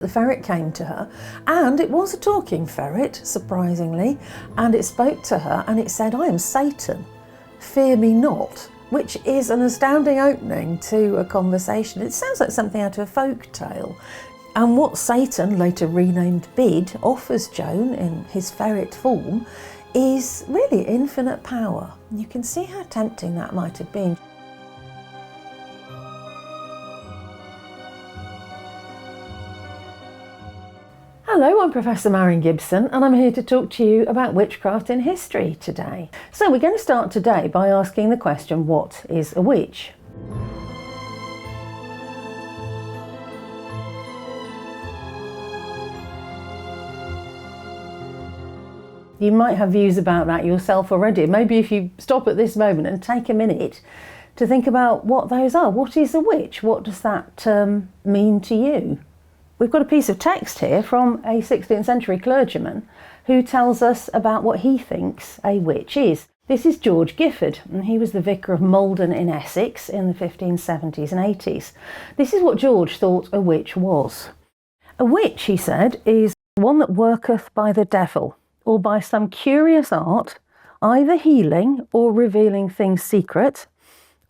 The ferret came to her, and it was a talking ferret, surprisingly, and it spoke to her and it said, "I am Satan, fear me not," which is an astounding opening to a conversation. It sounds like something out of a folk tale. And what Satan, later renamed Bid, offers Joan in his ferret form is really infinite power. You can see how tempting that might have been. Hello, I'm Professor Marion Gibson and I'm here to talk to you about witchcraft in history today. So we're going to start today by asking the question, what is a witch? You might have views about that yourself already. Maybe if you stop at this moment and take a minute to think about what those are. What is a witch? What does that mean to you? We've got a piece of text here from a 16th century clergyman who tells us about what he thinks a witch is. This is George Gifford, and he was the vicar of Maldon in Essex in the 1570s and 80s. This is what George thought a witch was. A witch, he said, is one that worketh by the devil, or by some curious art, either healing or revealing things secret,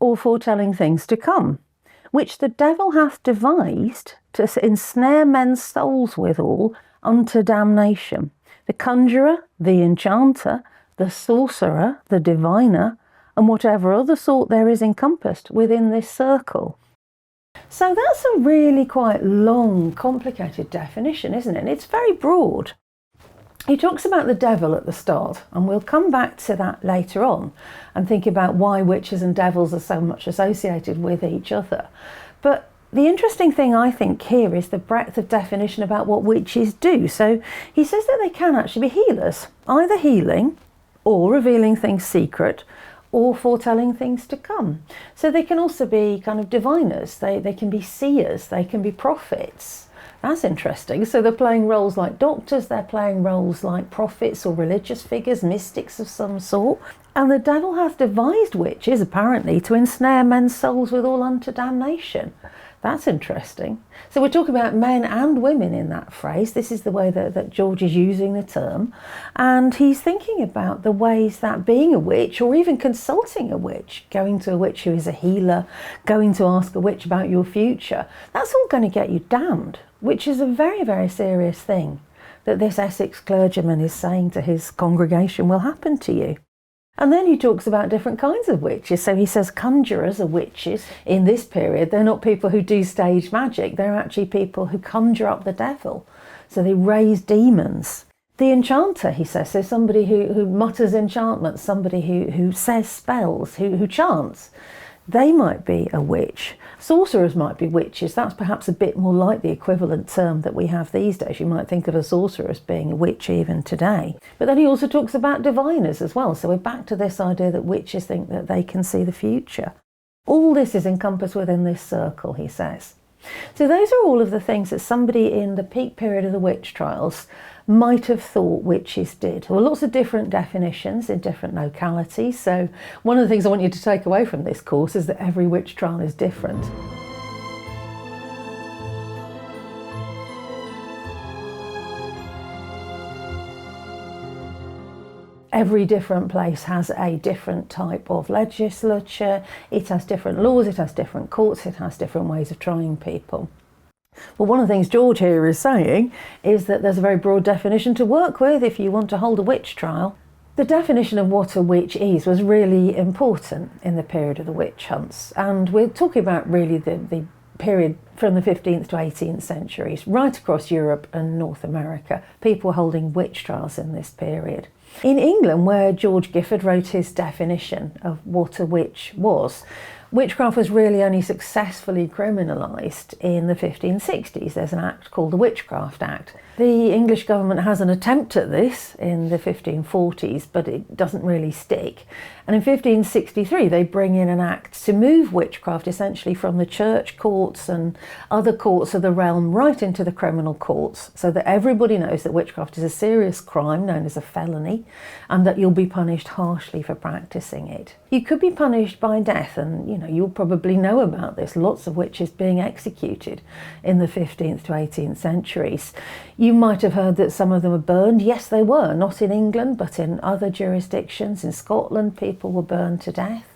or foretelling things to come, which the devil hath devised to ensnare men's souls withal unto damnation. The conjurer, the enchanter, the sorcerer, the diviner, and whatever other sort there is encompassed within this circle. So that's a really quite long, complicated definition, isn't it? And it's very broad. He talks about the devil at the start, and we'll come back to that later on and think about why witches and devils are so much associated with each other. But the interesting thing I think here is the breadth of definition about what witches do. So he says that they can actually be healers, either healing or revealing things secret or foretelling things to come. So they can also be kind of diviners, they can be seers, they can be prophets. That's interesting. So they're playing roles like doctors, they're playing roles like prophets or religious figures, mystics of some sort. And the devil hath devised witches, apparently, to ensnare men's souls withal unto damnation. That's interesting. So we're talking about men and women in that phrase. This is the way that George is using the term. And he's thinking about the ways that being a witch, or even consulting a witch, going to a witch who is a healer, going to ask a witch about your future, that's all going to get you damned, which is a very, very serious thing that this Essex clergyman is saying to his congregation will happen to you. And then he talks about different kinds of witches. So he says conjurers are witches. In this period, they're not people who do stage magic. They're actually people who conjure up the devil. So they raise demons. The enchanter, he says, so somebody who mutters enchantments, somebody who says spells, who chants. They might be a witch. Sorcerers might be witches. That's perhaps a bit more like the equivalent term that we have these days. You might think of a sorcerer as being a witch even today. But then he also talks about diviners as well. So we're back to this idea that witches think that they can see the future. All this is encompassed within this circle, he says. So those are all of the things that somebody in the peak period of the witch trials might have thought witches did. There were lots of different definitions in different localities. So one of the things I want you to take away from this course is that every witch trial is different. Every different place has a different type of legislature, it has different laws, it has different courts, it has different ways of trying people. Well, one of the things George here is saying is that there's a very broad definition to work with if you want to hold a witch trial. The definition of what a witch is was really important in the period of the witch hunts, and we're talking about really the period from the 15th to 18th centuries, right across Europe and North America. People were holding witch trials in this period. In England, where George Gifford wrote his definition of what a witch was, witchcraft was really only successfully criminalised in the 1560s. There's an act called the Witchcraft Act. The English government has an attempt at this in the 1540s, but it doesn't really stick. And in 1563, they bring in an act to move witchcraft essentially from the church courts and other courts of the realm right into the criminal courts, so that everybody knows that witchcraft is a serious crime known as a felony, and that you'll be punished harshly for practicing it. You could be punished by death, and you'll probably know about this, lots of witches being executed in the 15th to 18th centuries. You might have heard that some of them were burned. Yes, they were, not in England, but in other jurisdictions. In Scotland, people were burned to death.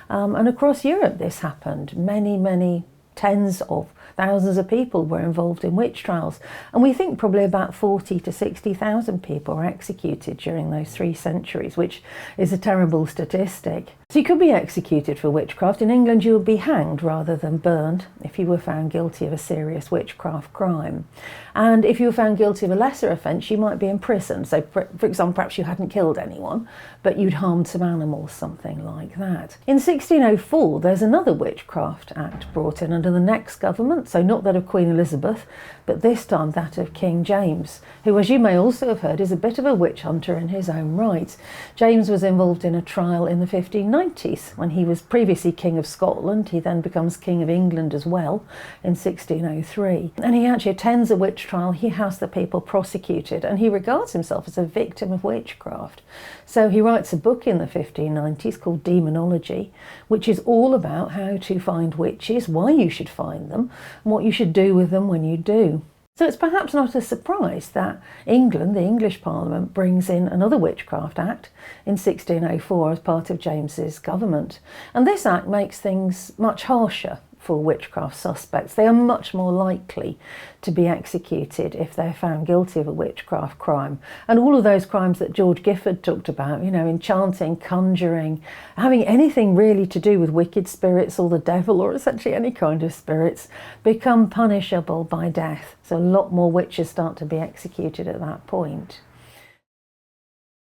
And across Europe this happened. Many tens of thousands of people were involved in witch trials, and we think probably about 40 to 60,000 people were executed during those 3 centuries, which is a terrible statistic. So you could be executed for witchcraft. In England you would be hanged rather than burned if you were found guilty of a serious witchcraft crime. And if you were found guilty of a lesser offence, you might be imprisoned. So for example, perhaps you hadn't killed anyone, but you'd harmed some animals, something like that. In 1604 there's another Witchcraft Act brought in under the next government, so not that of Queen Elizabeth, but this time that of King James, who, as you may also have heard, is a bit of a witch hunter in his own right. James was involved in a trial in the 1590s when he was previously King of Scotland. He then becomes King of England as well in 1603. And he actually attends a witch trial. He has the people prosecuted, and he regards himself as a victim of witchcraft. So he writes a book in the 1590s called Demonology, which is all about how to find witches, why you should find them, and what you should do with them when you do. So it's perhaps not a surprise that England, the English Parliament, brings in another Witchcraft Act in 1604 as part of James's government. And this act makes things much harsher for witchcraft suspects. They are much more likely to be executed if they're found guilty of a witchcraft crime. And all of those crimes that George Gifford talked about, enchanting, conjuring, having anything really to do with wicked spirits or the devil, or essentially any kind of spirits, become punishable by death. So a lot more witches start to be executed at that point.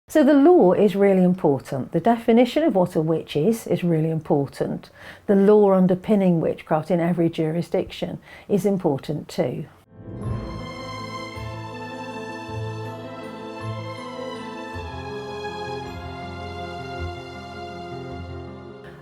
So the law is really important. The definition of what a witch is really important. The law underpinning witchcraft in every jurisdiction is important too.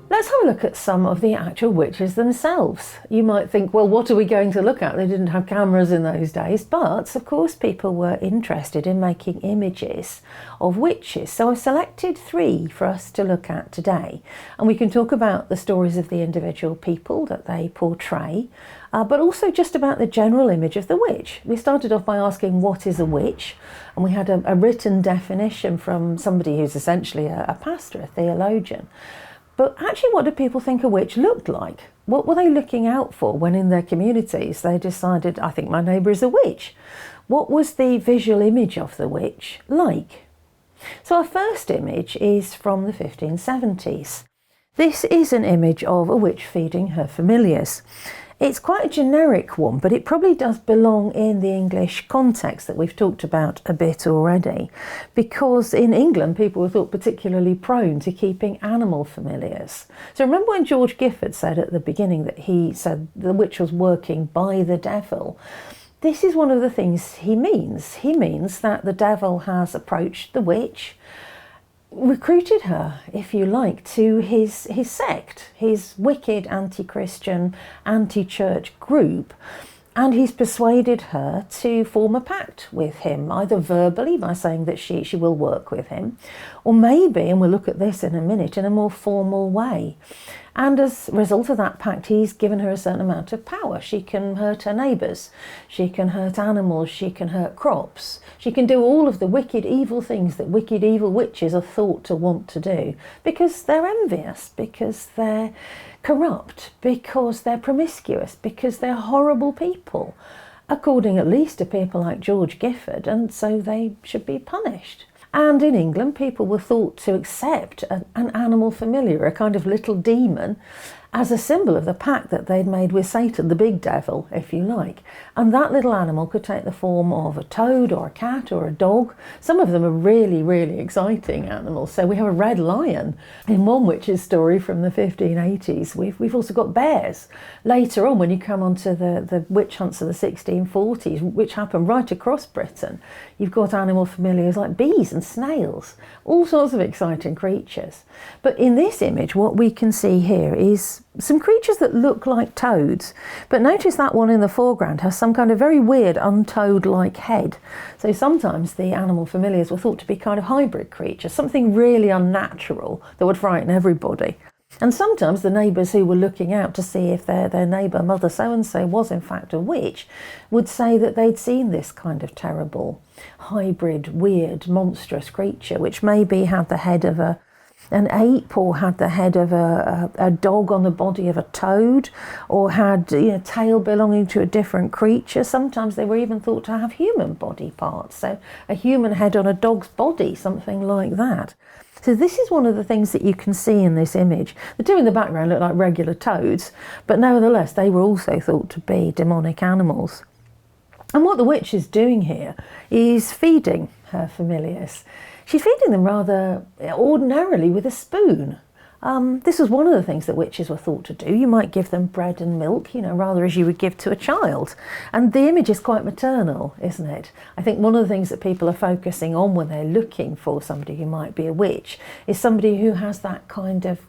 Let's have a look at some of the actual witches themselves. You might think, well, what are we going to look at? They didn't have cameras in those days, but of course people were interested in making images of witches. So I've selected 3 for us to look at today, and we can talk about the stories of the individual people that they portray, but also just about the general image of the witch. We started off by asking, what is a witch? And we had a written definition from somebody who's essentially a pastor, a theologian. But actually, what do people think a witch looked like? What were they looking out for when in their communities they decided, I think my neighbour is a witch? What was the visual image of the witch like? So our first image is from the 1570s. This is an image of a witch feeding her familiars. It's quite a generic one, but it probably does belong in the English context that we've talked about a bit already, because in England people were thought particularly prone to keeping animal familiars. So remember when George Gifford said at the beginning that he said the witch was working by the devil? This is one of the things he means. He means that the devil has approached the witch, recruited her, if you like, to his sect, his wicked anti-Christian, anti-church group, and he's persuaded her to form a pact with him, either verbally by saying that she will work with him, or maybe, and we'll look at this in a minute, in a more formal way. And as a result of that pact, he's given her a certain amount of power. She can hurt her neighbours, she can hurt animals, she can hurt crops. She can do all of the wicked, evil things that wicked, evil witches are thought to want to do, because they're envious, because they're corrupt, because they're promiscuous, because they're horrible people, according at least to people like George Gifford, and so they should be punished. And in England, people were thought to accept an animal familiar, a kind of little demon, as a symbol of the pact that they'd made with Satan, the big devil, if you like. And that little animal could take the form of a toad or a cat or a dog. Some of them are really, really exciting animals. So we have a red lion in one witch's story from the 1580s. We've also got bears. Later on, when you come onto the witch hunts of the 1640s, which happened right across Britain, you've got animal familiars like bees and snails, all sorts of exciting creatures. But in this image, what we can see here is some creatures that look like toads, but notice that one in the foreground has some kind of very weird untoad-like head. So sometimes the animal familiars were thought to be kind of hybrid creatures, something really unnatural that would frighten everybody. And sometimes the neighbours who were looking out to see if their neighbour, Mother so-and-so, was in fact a witch, would say that they'd seen this kind of terrible, hybrid, weird, monstrous creature, which maybe had the head of an ape, or had the head of a dog on the body of a toad, or had tail belonging to a different creature. Sometimes they were even thought to have human body parts, so a human head on a dog's body, something like that. So this is one of the things that you can see in this image. The two in the background look like regular toads, but nevertheless they were also thought to be demonic animals. And what the witch is doing here is feeding her familiars. She's feeding them rather ordinarily with a spoon. This was one of the things that witches were thought to do. You might give them bread and milk, rather as you would give to a child. And the image is quite maternal, isn't it? I think one of the things that people are focusing on when they're looking for somebody who might be a witch is somebody who has that kind of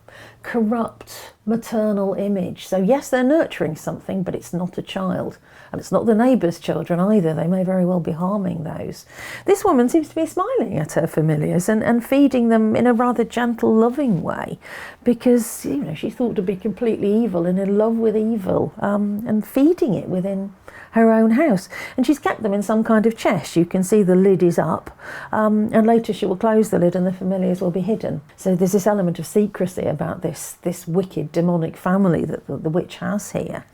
corrupt maternal image. So yes, they're nurturing something, but it's not a child. And it's not the neighbour's children either. They may very well be harming those. This woman seems to be smiling at her familiars and feeding them in a rather gentle, loving way, because she's thought to be completely evil and in love with evil, and feeding it within her own house. And she's kept them in some kind of chest. You can see the lid is up, and later she will close the lid and the familiars will be hidden. So there's this element of secrecy about this wicked demonic family that the witch has here.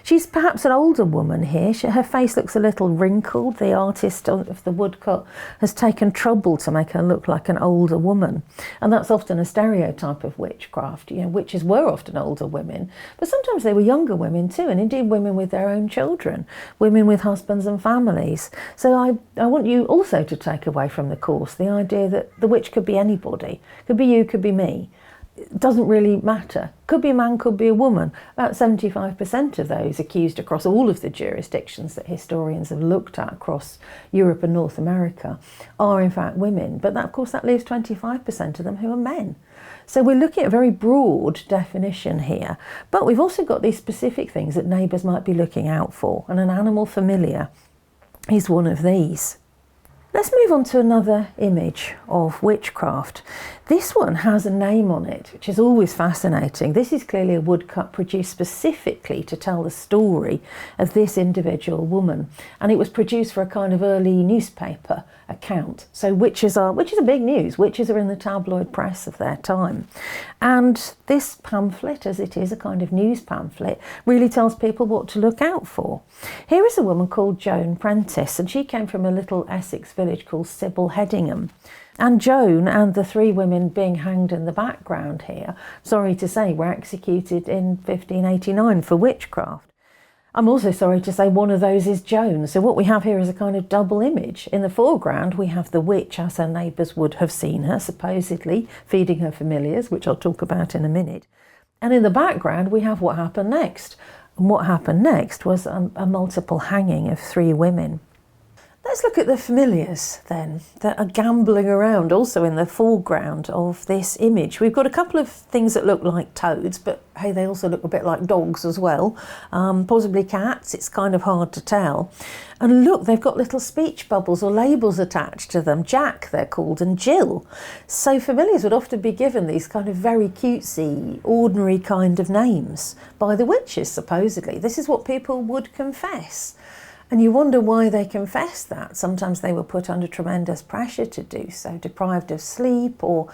She's perhaps an older woman here. Her face looks a little wrinkled. The artist of the woodcut has taken trouble to make her look like an older woman. And that's often a stereotype of witchcraft. Witches were often older women, but sometimes they were younger women too, and indeed women with their own children, women with husbands and families. So I want you also to take away from the course the idea that the witch could be anybody. Could be you, could be me. It doesn't really matter. Could be a man, could be a woman. About 75% of those accused across all of the jurisdictions that historians have looked at across Europe and North America are in fact women. But of course that leaves 25% of them who are men. So we're looking at a very broad definition here. But we've also got these specific things that neighbours might be looking out for. And an animal familiar is one of these. Let's move on to another image of witchcraft. This one has a name on it, which is always fascinating. This is clearly a woodcut produced specifically to tell the story of this individual woman. And it was produced for a kind of early newspaper account. So witches are big news. Witches are in the tabloid press of their time. And this pamphlet, as it is a kind of news pamphlet, really tells people what to look out for. Here is a woman called Joan Prentice, and she came from a little Essex village called Sybil Headingham. And Joan and the three women being hanged in the background here, sorry to say, were executed in 1589 for witchcraft. I'm also sorry to say one of those is Joan. So what we have here is a kind of double image. In the foreground, we have the witch as her neighbours would have seen her, supposedly feeding her familiars, which I'll talk about in a minute. And in the background, we have what happened next. And what happened next was a multiple hanging of three women. Let's look at the familiars then that are gambling around also in the foreground of this image. We've got a couple of things that look like toads, but hey, they also look a bit like dogs as well. Possibly cats, it's kind of hard to tell. And look, they've got little speech bubbles or labels attached to them. Jack, they're called, and Jill. So familiars would often be given these kind of very cutesy, ordinary kind of names by the witches, supposedly. This is what people would confess. And you wonder why they confess that. Sometimes they were put under tremendous pressure to do so, deprived of sleep or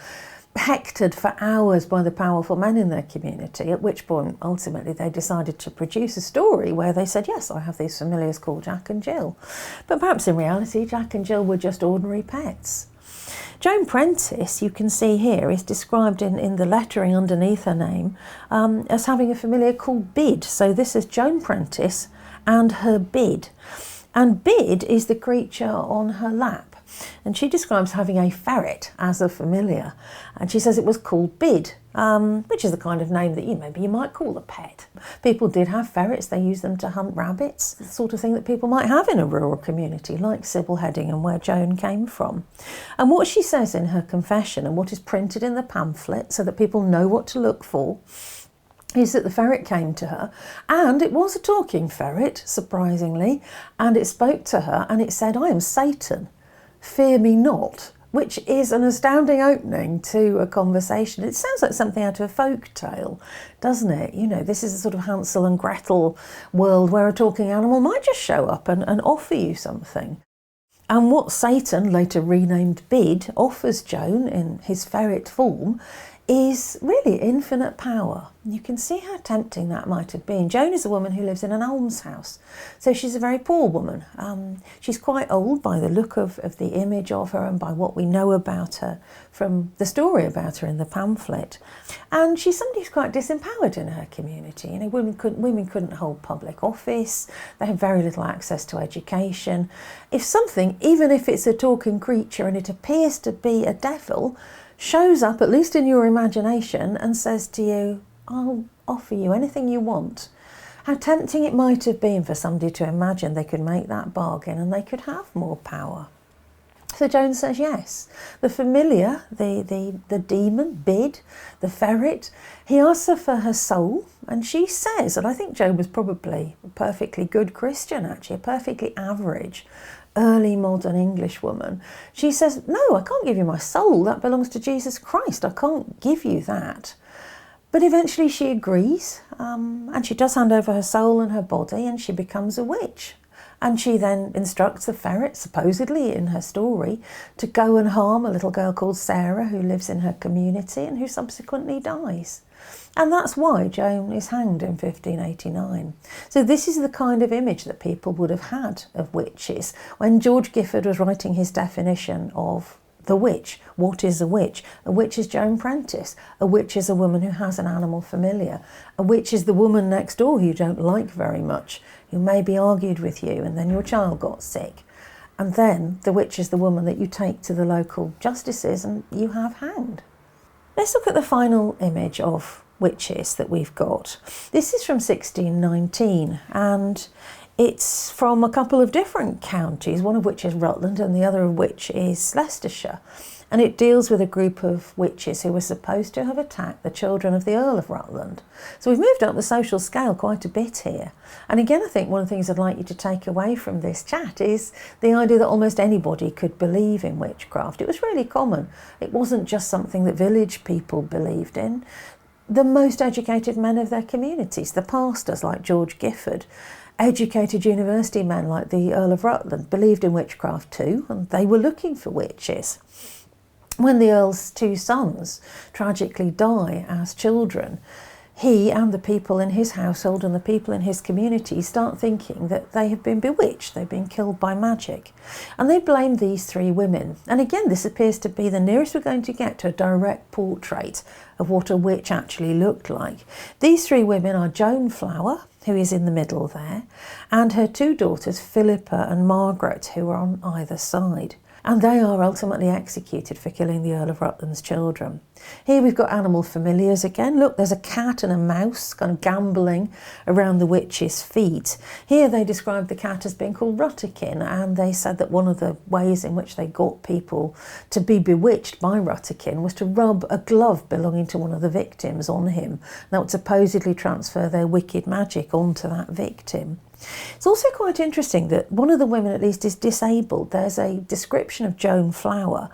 hectored for hours by the powerful men in their community, at which point ultimately they decided to produce a story where they said, yes, I have these familiars called Jack and Jill. But perhaps in reality, Jack and Jill were just ordinary pets. Joan Prentice, you can see here, is described in the lettering underneath her name as having a familiar called Bid. So this is Joan Prentice and her Bid. And Bid is the creature on her lap. And she describes having a ferret as a familiar. And she says it was called Bid, which is the kind of name that maybe you might call a pet. People did have ferrets. They used them to hunt rabbits, the sort of thing that people might have in a rural community like Sybil Headingham, where Joan came from. And what she says in her confession, and what is printed in the pamphlet so that people know what to look for, is that the ferret came to her, and it was a talking ferret, surprisingly, and it spoke to her and it said, I am Satan, fear me not, which is an astounding opening to a conversation. It sounds like something out of a folk tale, doesn't it? You know, this is a sort of Hansel and Gretel world where a talking animal might just show up and offer you something. And what Satan, later renamed Bid, offers Joan in his ferret form is really infinite power. You can see how tempting that might have been. Joan is a woman who lives in an almshouse, so she's a very poor woman. She's quite old by the look of the image of her and by what we know about her from the story about her in the pamphlet. And she's somebody who's quite disempowered in her community. You know, women couldn't hold public office. They had very little access to education. If something, even if it's a talking creature and it appears to be a devil, shows up, at least in your imagination, and says to you, I'll offer you anything you want. How tempting it might have been for somebody to imagine they could make that bargain and they could have more power. So Joan says yes. The familiar, the demon, Bid, the ferret, he asks her for her soul, and she says, and I think Joan was probably a perfectly good Christian actually, a perfectly average early modern English woman. She says, no, I can't give you my soul, that belongs to Jesus Christ, I can't give you that. But eventually she agrees, and she does hand over her soul and her body, and she becomes a witch. And she then instructs the ferret, supposedly in her story, to go and harm a little girl called Sarah who lives in her community and who subsequently dies. And that's why Joan is hanged in 1589. So this is the kind of image that people would have had of witches. When George Gifford was writing his definition of the witch, what is a witch? A witch is Joan Prentice. A witch is a woman who has an animal familiar. A witch is the woman next door who you don't like very much, who maybe argued with you and then your child got sick. And then the witch is the woman that you take to the local justices and you have hanged. Let's look at the final image of witches that we've got. This is from 1619 and it's from a couple of different counties, one of which is Rutland and the other of which is Leicestershire. And it deals with a group of witches who were supposed to have attacked the children of the Earl of Rutland. So we've moved up the social scale quite a bit here. And again, I think one of the things I'd like you to take away from this chat is the idea that almost anybody could believe in witchcraft. It was really common. It wasn't just something that village people believed in. The most educated men of their communities, the pastors like George Gifford, educated university men like the Earl of Rutland, believed in witchcraft too, and they were looking for witches. When the Earl's two sons tragically die as children, he and the people in his household and the people in his community start thinking that they have been bewitched, they've been killed by magic. And they blame these three women. And again, this appears to be the nearest we're going to get to a direct portrait of what a witch actually looked like. These three women are Joan Flower, who is in the middle there, and her two daughters, Philippa and Margaret, who are on either side. And they are ultimately executed for killing the Earl of Rutland's children. Here we've got animal familiars again. Look, there's a cat and a mouse kind of gambolling around the witch's feet. Here they described the cat as being called Rutterkin, and they said that one of the ways in which they got people to be bewitched by Rutterkin was to rub a glove belonging to one of the victims on him. That would supposedly transfer their wicked magic onto that victim. It's also quite interesting that one of the women at least is disabled. There's a description of Joan Flower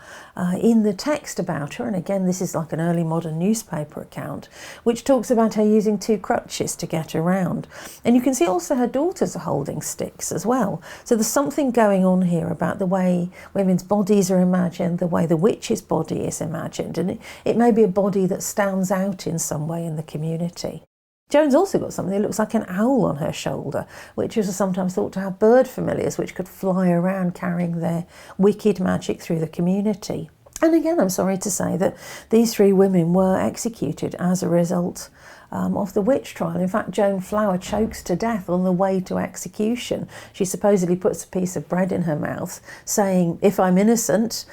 in the text about her, and again this is like an early modern newspaper account, which talks about her using two crutches to get around. And you can see also her daughters are holding sticks as well. So there's something going on here about the way women's bodies are imagined, the way the witch's body is imagined, and it may be a body that stands out in some way in the community. Joan's also got something that looks like an owl on her shoulder, which is sometimes thought to have bird familiars which could fly around carrying their wicked magic through the community. And again, I'm sorry to say that these three women were executed as a result of the witch trial. In fact, Joan Flower chokes to death on the way to execution. She supposedly puts a piece of bread in her mouth, saying, if I'm innocent,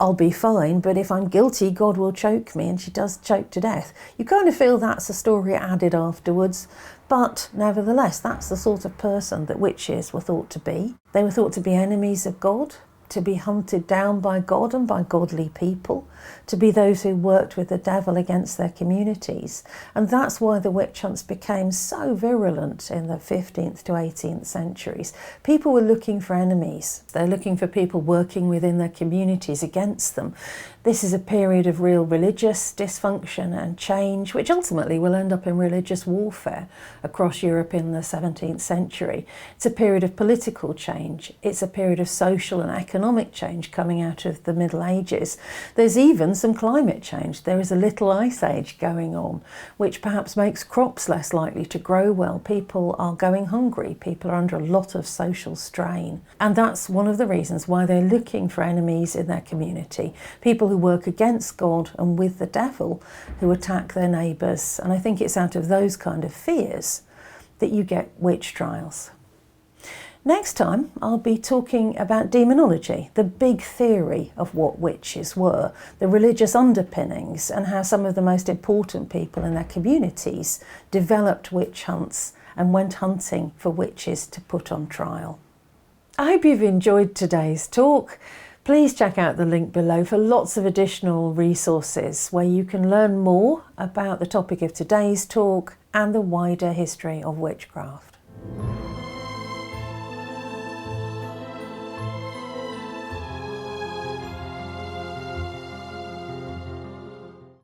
I'll be fine, but if I'm guilty, God will choke me, and she does choke to death. You kind of feel that's a story added afterwards, but nevertheless, that's the sort of person that witches were thought to be. They were thought to be enemies of God. to be hunted down by God and by godly people, to be those who worked with the devil against their communities. And that's why the witch hunts became so virulent in the 15th to 18th centuries. People were looking for enemies. They're looking for people working within their communities against them. This is a period of real religious dysfunction and change, which ultimately will end up in religious warfare across Europe in the 17th century. It's a period of political change. It's a period of social and economic change coming out of the Middle Ages. There's even some climate change. There is a little ice age going on, which perhaps makes crops less likely to grow well. People are going hungry. People are under a lot of social strain. And that's one of the reasons why they're looking for enemies in their community. People who work against God and with the devil, who attack their neighbours. And I think it's out of those kind of fears that you get witch trials. Next time, I'll be talking about demonology, the big theory of what witches were, the religious underpinnings, and how some of the most important people in their communities developed witch hunts and went hunting for witches to put on trial. I hope you've enjoyed today's talk. Please check out the link below for lots of additional resources where you can learn more about the topic of today's talk and the wider history of witchcraft.